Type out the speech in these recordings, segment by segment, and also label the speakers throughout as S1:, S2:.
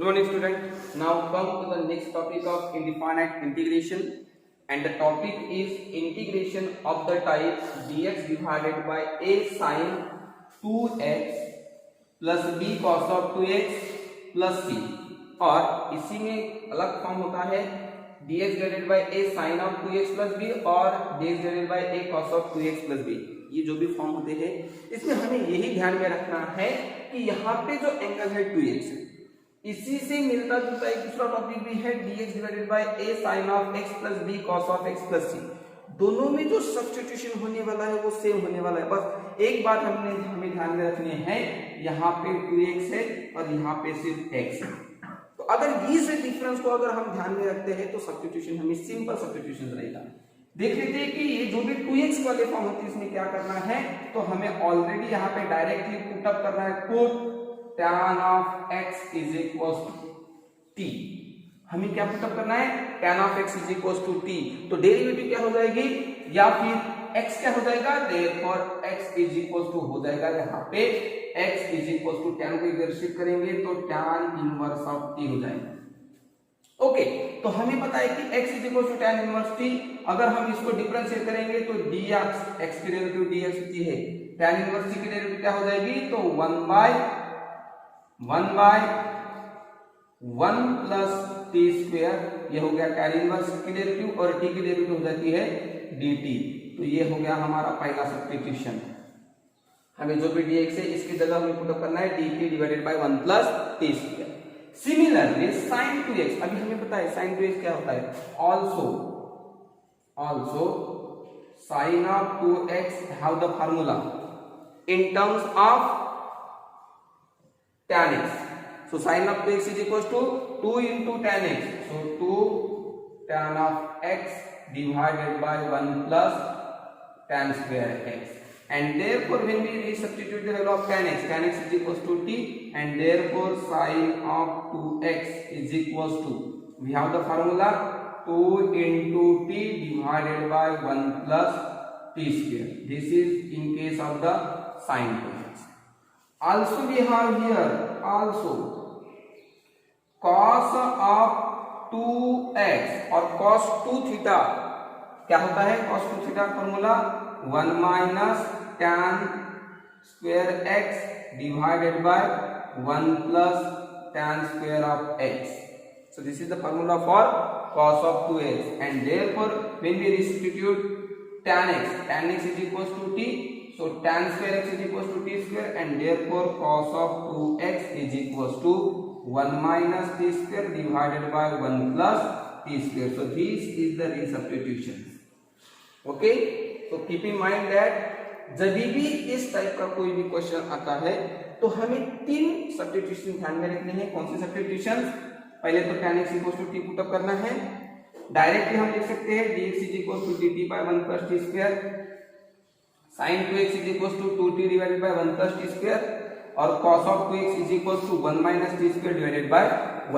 S1: Good morning, student. Now come to the next topic of indefinite integration, and the topic is integration of the type dx divided by a sin 2x plus b cos of 2x plus c, और इसी में अलग form होता है dx divided by a sin of 2x plus b और dx divided by a cos of 2x plus b। ये जो भी फॉर्म होते हैं इसमें हमें यही ध्यान में रखना है कि यहाँ पे जो एंगल है 2x है, इसी से मिलता जुलता एक दूसरा टॉपिक भी है dx divided by a sin of x plus b cos of x plus c। दोनों में जो सब्स्टिट्यूशन होने वाला है वो सेम होने वाला है। बस एक बात हमें ध्यान में रखनी है, यहाँ पे 2x है और यहाँ पे सिर्फ x है। तो अगर इस डिफरेंस को अगर हम ध्यान में रखते हैं तो सब्स्टिट्यूशन हमें सिंपल सब्स्टिट्यूशन रहेगा। देख लेते हैं कि ये जो भी 2x वाले फॉर्म होती है इसमें क्या करना है, तो हमें ऑलरेडी यहाँ पे डायरेक्टली पुट अप करना है, put tan of x is equals to t। हमें क्या पुट अप करना है, tan of x is equals to t। तो डेरिवेटिव क्या हो जाएगी या फिर x क्या हो जाएगा, therefore x is equals to हो जाएगा यहाँ पे x is equals to tan को इधर शिफ्ट करेंगे तो tan इनवर्स ऑफ t हो जाएगा। ओके, तो हमें पता है कि x is equals to tan inverse t। अगर हम इसको डिफरेंशिएट करेंगे तो dx, x की डेरिवेटिव dx होती है, tan इनवर्स t की डेरिवेटिव क्या हो जाएगी, तो 1 by 1 प्लस टी स्क्वायर, ये हो गया tan इनवर्स की डेरिवेटिव और t की डेरिवेटिव हो जाती है dt। तो ये हो गया हमारा पहला सब्स्टिट्यूशन। हमें जो भी dx है इसकी जगह हमें पुट अप करना है dt divided by 1 plus t square. Similarly sin 2x, अभी हमें पता है sin 2x क्या होता है, also sin of 2x have the formula in terms of tan x। So sin of 2x is equals to 2 into tan x, so 2 tan of x divided by 1 plus tan square x, and therefore when we resubstitute the value of tan x is equals to t, and therefore sin of 2x is equals to, we have the formula 2 into t divided by 1 plus t square। This is in case of the sin 2x। Also we have here also cos of 2x और cos 2 theta क्या होता है, cos 2 theta formula 1 minus tan square x divided by 1 plus tan square of x। So this is the formula for cos of 2x, and therefore when we substitute tan x is equals to t, so tan square x is equals to t square, and therefore cos of 2x is equals to 1 minus t square divided by 1 plus t square। So this is the resubstitution। Okay, so keep in mind that जब भी इस type का कोई भी question आता है तो हमें तीन सब्स्टिट्यूशन ध्यान में रखने हैं। कौन से सब्स्टिट्यूशन, पहले तो tan x equals to t put up करना है, डायरेक्टली हम लिख सकते हैं dx is equals to dt by 1 plus t square, sin 2x is equals to 2t divided by 1 plus t square, और cos of 2x is equals to 1 minus t square divided by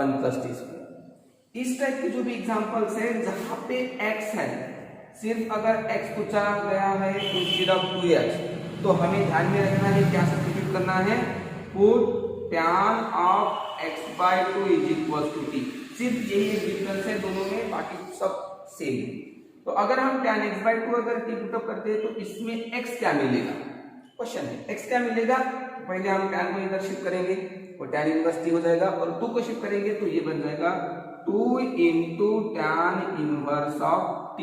S1: 1 plus t square. इस type के जो भी examples हैं जहां पे x है, सिर्फ अगर x पूछा गया है इंस्टेड ऑफ 2x, तो हमें ध्यान में रखना है क्या सब्स्टिट्यूट करना है, put tan of x by 2 is equals to t। सिर्फ यही एक डिफरेंस है दोनों में, बाकी सब सेम है। तो अगर हम tan x by 2 अगर t पुट अप करते हैं तो इसमें x क्या मिलेगा, क्वेश्चन है x क्या मिलेगा। तो पहले हम tan को इधर शिफ्ट करेंगे तो tan इनवर्स t हो जाएगा, और 2 को शिफ्ट करेंगे तो ये बन जाएगा 2 into tan inverse of t,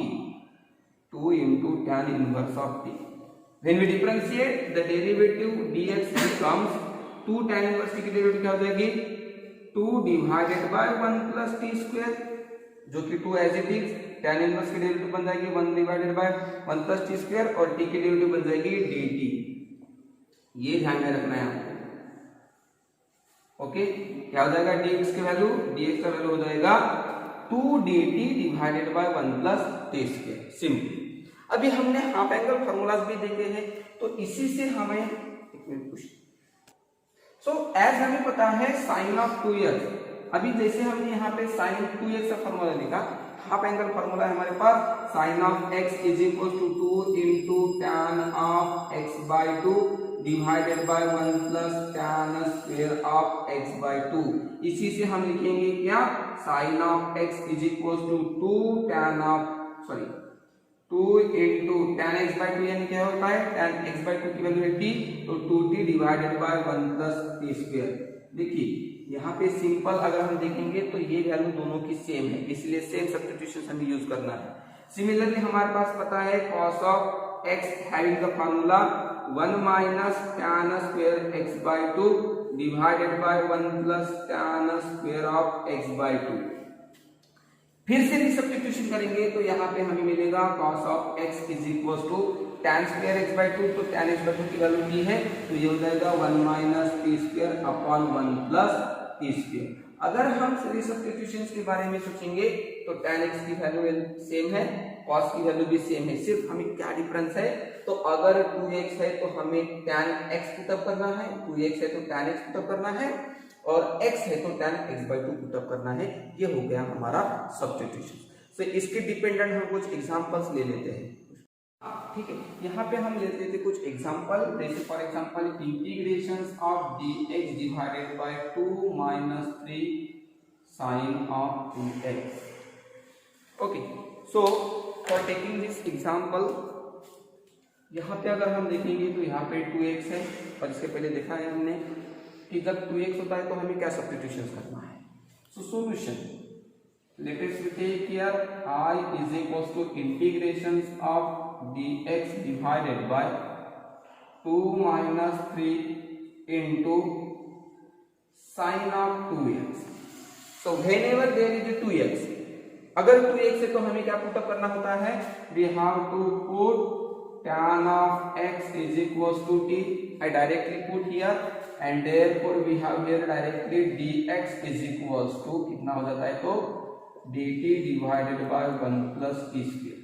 S1: 2 into tan inverse of t। When we differentiate the derivative dx becomes 2 tan inverse t की डेरिवेटिव क्या हो जाएगी, 2 divided by 1 plus t square, जो कि 2 as it is, tan inverse की derivative बन जाएगी 1 divided by 1 plus t square, और t की डेरिवेटिव बन जाएगी dt। ये ध्यान में रखना है आपको। ओके, क्या हो जाएगा dx की वैल्यू, dx का वैल्यू हो जाएगा 2 dt divided by 1 plus t square, simple. अभी हमने हाफ एंगल फार्मूलाज भी देखे हैं, तो इसी से हमें एक मिनट कुछ, सो एज हमें पता है साइन ऑफ 2x, अभी जैसे हमने यहाँ पे साइन 2x का फार्मूला लिखा, हाफ एंगल फार्मूला है हमारे पास sine of x is equal to 2 into tan of x by 2 divided by 1 plus tan square of x by 2। इसी से हम लिखेंगे क्या, sine of x is equal to 2 into tan x by 2, यानी क्या होता है tan x बाय 2 की वैल्यू है t, तो 2t divided by 1 plus t square. देखिए यहाँ पे सिंपल अगर हम देखेंगे तो ये वैल्यू दोनों की सेम है, इसलिए सेम सब्स्टिट्यूशन हमें यूज करना है। सिमिलरली हमारे पास पता है cos of x having the formula 1 minus tan square x by 2 divided by 1 plus tan square of x by 2। फिर से भी सब्स्टिट्यूशन करेंगे तो यहाँ पे हमें मिलेगा cos of x is equal to tan square x by 2, तो tan x बाय 2 की वैल्यू t है, तो ये हो जाएगा 1 minus t square upon 1 plus t square. अगर हम सभी सब्स्टिट्यूशंस के बारे में सोचेंगे तो tan x की वैल्यू सेम है, cos की वैल्यू भी सेम है, सिर्फ हमें क्या डिफरेंस है, तो अगर 2x है तो हमें tan x पुटअप करना है, 2x है तो tan x पुटअप करना है, और x है तो tan x बाय 2 पुटअप करना है। ये हो गया हमारा सब्स्टिट्यूशन। तो इसके डिपेंडेंट हम कुछ एग्जांपल्स ले लेते हैं, ठीक है। यहाँ पे हम ले लेते हैं कुछ एग्जांपल, जैसे for example integrations of dx divided by 2 minus 3 sine of 2x। Okay, so for taking this example, यहाँ पे अगर हम देखेंगे तो यहाँ पे 2x है, और इसके पहले देखा है हमने कि जब 2x होता है तो हमें क्या सब्स्टिट्यूशन करना है। So solution, let us take here I is equal to integrations of dx divided by 2 minus 3 into sine of 2x। So whenever there is a 2x, अगर 2x है तो हमें क्या पुटअप करना होता है, we have to put tan of x is equals to t। I directly put here and therefore we have here directly dx is equals to कितना हो जाता है, तो dt divided by 1 plus t square।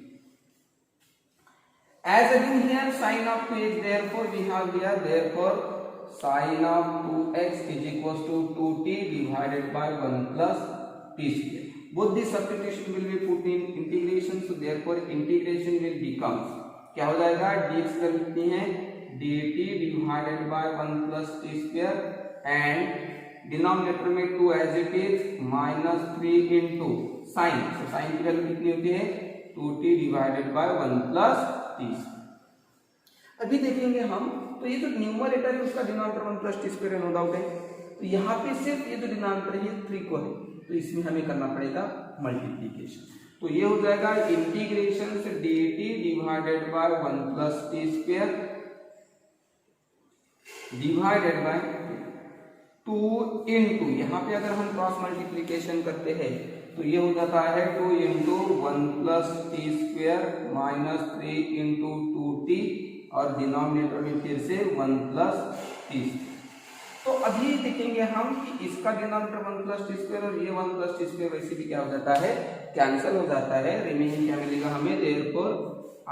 S1: As again here sin of 2x, therefore we have here therefore sin of 2x is equals to 2t divided by 1 plus t square। Both the substitution will be put in integration, so therefore integration will become क्या हो जाएगा, dx value कितनी है, dt divided by 1 plus t square, and denominator में 2 as it is minus 3 into sine, तो sine की value कितनी होती है, 2t divided by 1 plus t। अभी देखेंगे हम, तो ये जो न्यूमरेटर है उसका denominator 1 plus t square no doubt है, तो यहाँ पे सिर्फ ये जो डिनोमिनेटर है 3 को है, तो इसमें हमें करना पड़ेगा मल्टीप्लीकेशन। तो ये हो जाएगा इंटीग्रेशन से dt divided by 1 plus t square divided by 2 into, यहाँ पे अगर हम क्रॉस मल्टीप्लीकेशन करते हैं तो ये हो जाता है 2 into 1 plus t square minus 3 into 2t, और डिनोमिनेटर में फिर से 1 प्लस t। तो अभी देखेंगे हम कि इसका डिनोमिनेटर 1 प्लस टी स्क्वायर और ये 1 प्लस टी स्क्वायर वैसे भी क्या हो जाता है, कैंसिल हो जाता है। रिमेनिंग क्या मिलेगा हमें, therefore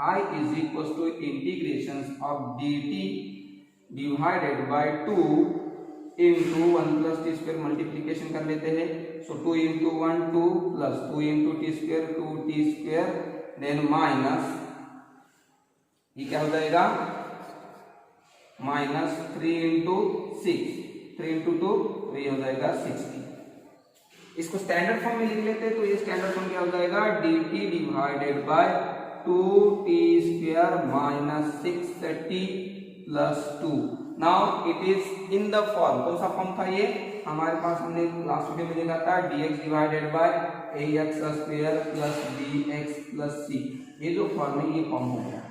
S1: I is equal to integrations of dt divided by 2 into 1 plus t square, multiplication कर लेते हैं, so 2 into 1 2 plus 2 into t square 2t square, then minus ये क्या हो जाएगा, माइनस 3 इंटू 6, 3 इंटू 2 तो ये हो जाएगा 60। इसको स्टैंडर्ड फॉर्म में लिख लेते हैं, तो ये स्टैंडर्ड फॉर्म क्या हो जाएगा, dt divided bye 2t square minus 6t plus 2। Now it is in the form, कौन सा फॉर्म था ये, हमारे पास हमने लास्ट वीडियो में देखा था dx divided bye ax square plus bx plus c, ये जो फॉर्म है ये फॉर्म हो गया।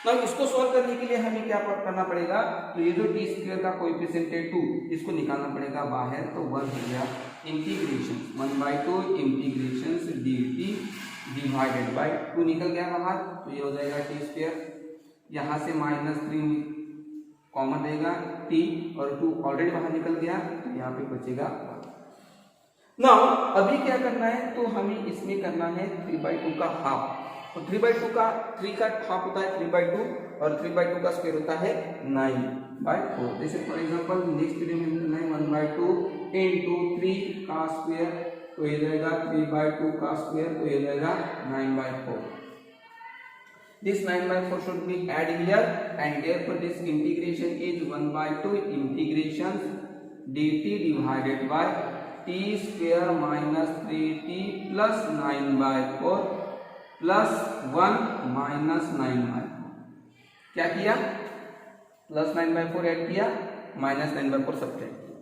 S1: तो इसको सॉल्व करने के लिए हमें क्या करना पड़ेगा, तो ये जो टी स्क्वायर का कोएफिशिएंट है 2, इसको निकालना पड़ेगा बाहर, तो 1 हो गया integration 1/2 integration dt divided by 2 निकल गया बाहर, तो ये हो जाएगा टी स्क्वायर, यहाँ से माइनस 3 कॉमन रहेगा t, और 2 ऑलरेडी बाहर निकल गया, तो यहाँ पे बचेगा 1। नाउ अभी क्या करना है, तो हमें इसमें करना है 3/2 का हाफ, तो 3/2 का 3 का हाफ होता है 3/2, और 3/2 का स्क्वायर होता है 9/4। जैसे फॉर एग्जांपल नेक्स्ट वीडियो में लिखना है 1/2 इंटू 3 का स्क्वायर, तो ये जाएगा 3/2 का स्क्वायर, तो ये जाएगा 9/4। This 9/4 should be added here, and therefore this integration is 1/2 integration dt divided by t square minus 3t plus 9/4 plus 1 minus 9/4. क्या किया? प्लस 9/4 ऐड किया, माइनस 9/4 सब्ट्रैक्ट किया.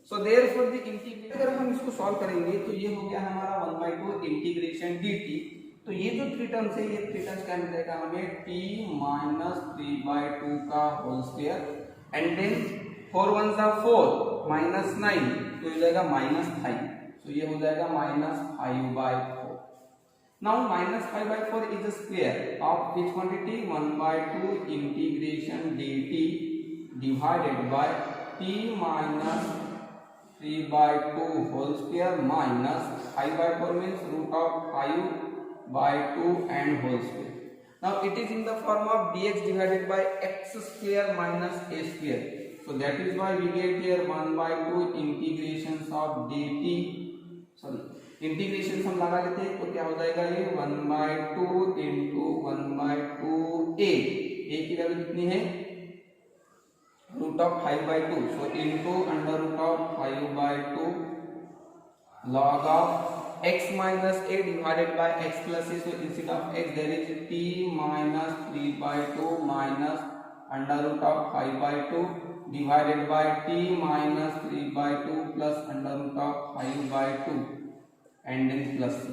S1: सो देयरफॉर द इंटीग्रेशन, अगर हम इसको सॉल्व करेंगे तो ये हो गया हमारा 1/2 इंटीग्रेशन dt. तो ये जो थ्री टर्म्स है, ये थ्री टर्म्स क्या मिलेगा हमें? t माइनस 3/2 का होल स्क्वायर, एंड देन 4 1 जा 4 माइनस 9 तो हो जाएगा -5. तो ये हो जाएगा -5/4. Now -5/4 is a square of which quantity? 1/2 integration dt divided by t minus 3/2 whole square minus 5/4 means root of 5/2 and whole square. Now it is in the form of dx divided by x square minus a square. So that is why we get here 1/2 integrations of dt. Sorry, integration हम लगा लेते हैं तो क्या हो जाएगा? ये 1/2 into 1/2 a की वैल्यू कितनी है? Root of 5/2. So into under root of 5/2 log of x minus a divided by x plus a. So instead of x there is t minus 3/2 minus under root of 5/2 divided by t minus 3/2 plus under root of 5/2 and then plus c.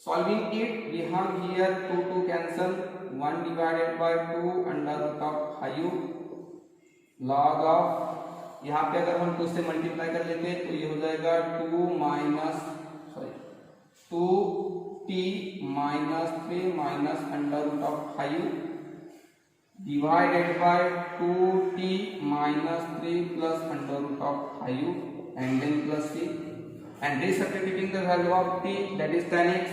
S1: Solving it, we have here 2 cancel, 1 divided by 2 under root of 5 log of, यहाँ पे अगर हम 2 से multiply कर लेते हैं तो ये हो जाएगा 2 2t minus 3 minus under root of 5 divided by 2t minus 3 plus under root of 5 and then plus c. And resubstituting the value of t, that is tan x,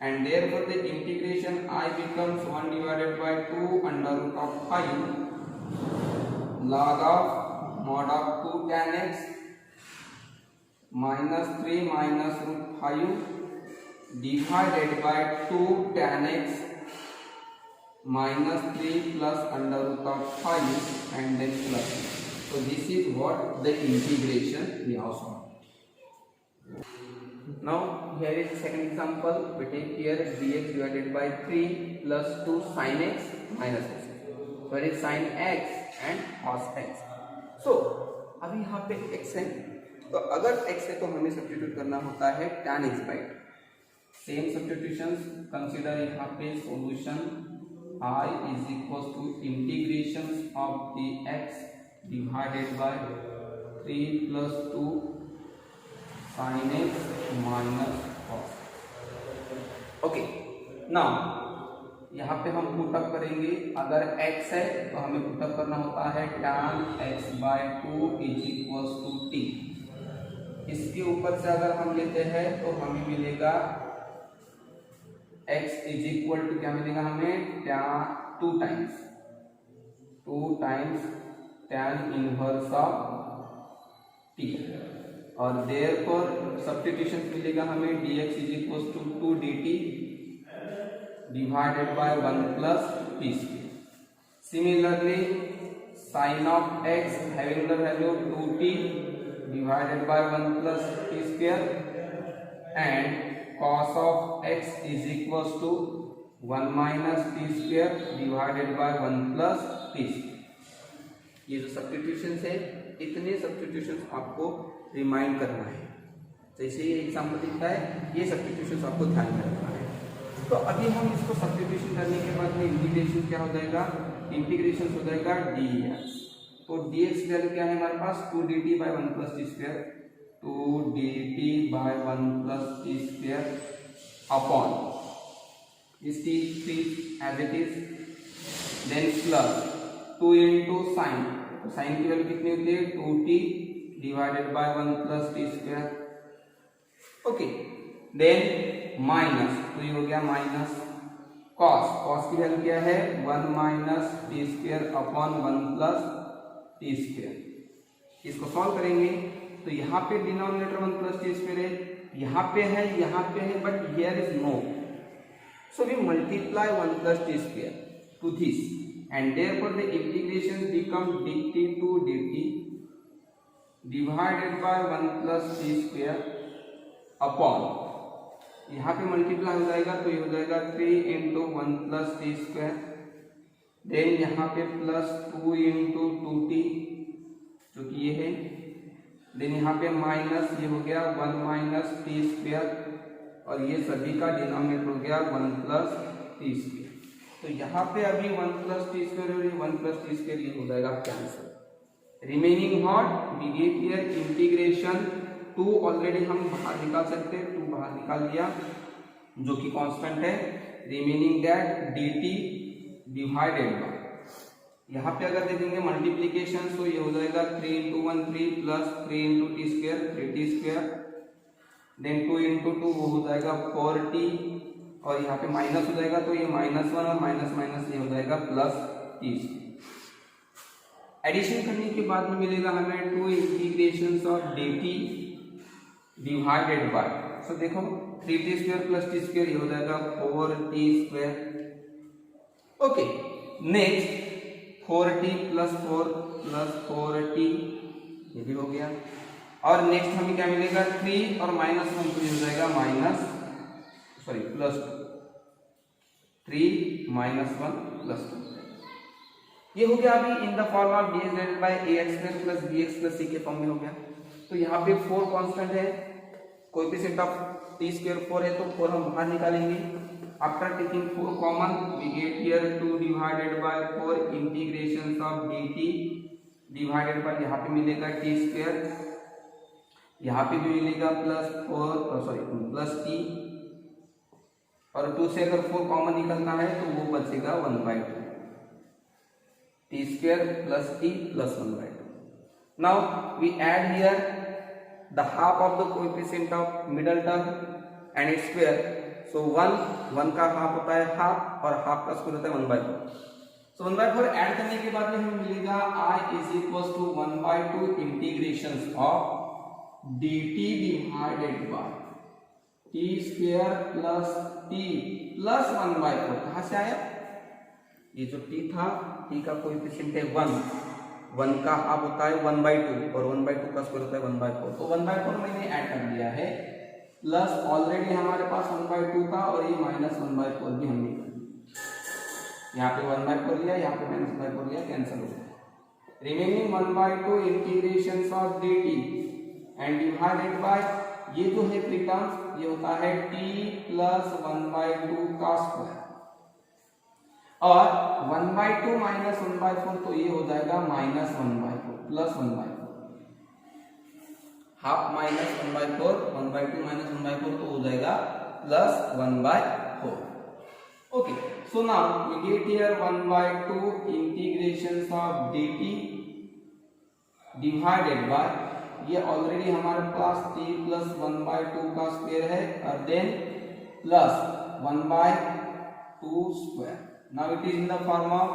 S1: and therefore the integration I becomes 1 divided by 2 under root of 5 log of mod of 2 tan x minus 3 minus root 5 divided by 2 tan x minus 3 plus under root of 5 and then plus. So this is what the integration we have solved. Now here is the second example. We take here dx divided by 3 plus 2 sin x minus x. Where is sin x and cos x? So अभी यहाँ पे x है, तो अगर x है तो हमें substitute करना होता है tan x by. Same substitutions consider. यहाँ पे solution I is equals to integrations of dx divided by 3 plus 2 sin x minus cos. Okay, now यहाँ पे हम पुटअप करेंगे. अगर x है तो हमें पुटअप करना होता है tan x by 2 is equals to t. इसके ऊपर से अगर हम लेते हैं तो हमें मिलेगा x is equal to क्या मिलेगा हमें? tan 2 times tan inverse of t. और therefore सब्स्टिट्यूशन मिलेगा हमें dx is equals to 2 dt divided by 1 plus t square. Similarly, sin of x having the value 2t divided by 1 plus t square and cos of x is equals to 1 minus t square divided by 1 plus t square. ये जो substitutions है, इतने substitutions आपको remind करना है. जैसे ये example दिखता है, ये सब्स्टिट्यूशंस आपको ध्यान में रखना है. तो अभी हम इसको सब्स्टिट्यूशन करने के बाद में इंटीग्रेशन क्या हो जाएगा? इंटीग्रेशन हो जाएगा dx. तो dx वैल्यू क्या है हमारे पास? 2 dt by 1 plus t square. 2 dt by 1 plus t square upon this t as it is, then plus 2 into sin. तो sin की वैल्यू कितनी होती है? 2t divided by 1 plus t square. Okay, then minus, तो ये हो गया minus cos की वैल्यू क्या है? 1 minus T square upon 1 plus t square. इसको सॉल्व करेंगे तो यहाँ पे डिनोमिनेटर 1 प्लस टी स्क्वायर है, यहाँ पे है, but here is no. So we multiply 1 plus t square to this, and therefore the integration become dt to dt divided by 1 plus t square upon, यहाँ पे मल्टीप्लाई हो जाएगा तो ये हो जाएगा 3 into 1 plus t square, then यहाँ पे प्लस 2 इंटू 2t जो कि ये है, देन यहाँ पे माइनस ये हो गया 1 माइनस टी स्क्वायर, और ये सभी का डिनोमिनेटर हो गया 1 प्लस टी स्क्वायर। तो यहाँ पे अभी 1 प्लस टी स्क्वायर और 1 प्लस टी स्क्वायर ये हो जाएगा cancel. Remaining what we get here integration 2 already हम बाहर निकाल सकते हैं, 2 बाहर निकाल दिया जो कि कांस्टेंट है, remaining that dt divided by, यहाँ पे अगर देखेंगे मल्टीप्लीकेशन तो ये हो जाएगा 3 into 1 3 plus 3 into t square 3t square, then 2 into 2 वो हो जाएगा 4t, और यहाँ पे माइनस हो जाएगा तो ये -1 और माइनस माइनस ये हो जाएगा प्लस t। एडिशन करने के बाद में मिलेगा हमें 2 integrations of dt divided by, so देखो 3t square plus t square ये हो जाएगा 4t square. Okay, next 4t plus 4 plus 4t ये भी हो गया, और नेक्स्ट हमें क्या मिलेगा 3 और -1 तो ये हो जाएगा प्लस 2, 3 -1 प्लस 2 ये हो गया अभी in the form of dx divided bye ax square plus bx plus c के फॉर्म में हो गया। तो यहाँ पे 4 कांस्टेंट है, कोएफिशिएंट ऑफ t स्क्वायर 4 है तो 4 हम बाहर निकालेंगे। After taking 4 common we get here 2 divided by 4 integrations of dt divided by, यहाँ पे मिलेगा t स्क्वायर, यहाँ पे भी मिलेगा प्लस t, और 2 से अगर 4 कॉमन निकलता है तो वो बचेगा 1/2 t square plus t plus 1/2. Now we add here the half of the coefficient of middle term and its square. So 1 का हाफ होता है हाफ, और हाफ का स्क्वायर होता है 1/4. So 1/4 ऐड करने के बाद में हमें मिलेगा I is equals to 1/2 integrations of dt divided by t square plus t plus 1/4। कहाँ से आया? ये जो t था, t का कोएफिशिएंट है 1 का हाफ होता है 1/2 और 1/2 का स्क्वायर होता है 1/4, तो 1/4 मैंने ऐड कर दिया है, प्लस ऑलरेडी हमारे पास 1/2 था और ये -1/4 भी हमने कर दिया, यहाँ पे 1/4 लिया, यहाँ पे -1/4 लिया, कैंसिल हो गया। Remaining 1/2 integrations of dt and divided by, ये जो है फ्री टर्म्स ये होता है t प्लस 1/2 का स्क्वायर, और 1/2 माइनस 1/4 तो ये हो जाएगा -1/4 प्लस 1/4, हाफ माइनस 1/4, 1/2 माइनस 1/4 तो हो जाएगा plus 1/4। Okay, so now we get here 1/2 integrations of dt divided by, ये ऑलरेडी हमारे पास t प्लस 1/2 का स्क्वायर है, और then plus 1/2 square. Now it is in the form of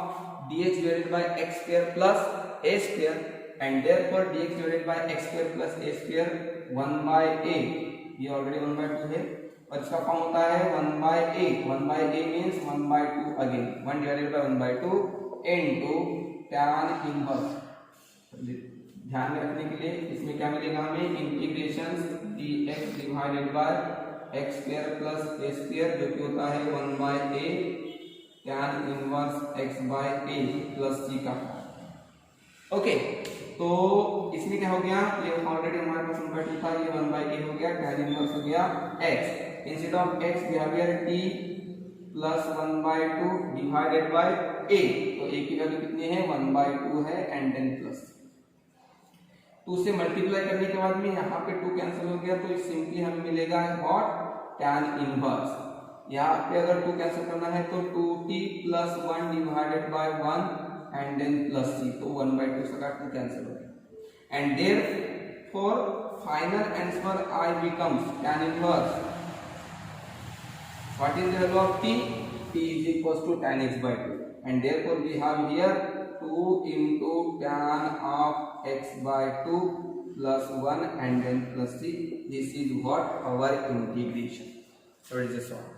S1: dx divided by x square plus a square, and therefore dx divided by x square plus a square 1/a, ये already 1/2 है, और इसका form होता है 1/a, 1/a means 1/2 again, 1 divided by 1/2 into tan inverse। ध्यान में रखने के लिए इसमें क्या मिलेगा हमें, integrations dx divided bye x square plus a square जो कि होता है 1/a tan inverse x by a plus c का। ओके, तो इसमें क्या हो गया, ये ऑलरेडी हमारे पास 1/2 था, ये 1/a हो गया, tan इनवर्स हो गया x, instead of x we have here t plus 1/2 divided by a, तो a की वैल्यू कितनी है 1/2 है, एंड देन प्लस 2 से मल्टीप्लाई करने के बाद में यहाँ पे 2 कैंसिल हो गया, तो सिंपली हमें मिलेगा व्हाट, tan इनवर्स। यहाँ पे अगर 2 कैंसिल करना है तो 2t plus 1 divided by 1 and then plus c, तो 1/2 से 2 कैंसिल हो गया, and therefore final answer I becomes tan inverse, what is the value of t is equals to tan x by 2, and therefore we have here 2 into tan of x by 2 plus 1 and then plus c, this is what our integration, so it is a solve।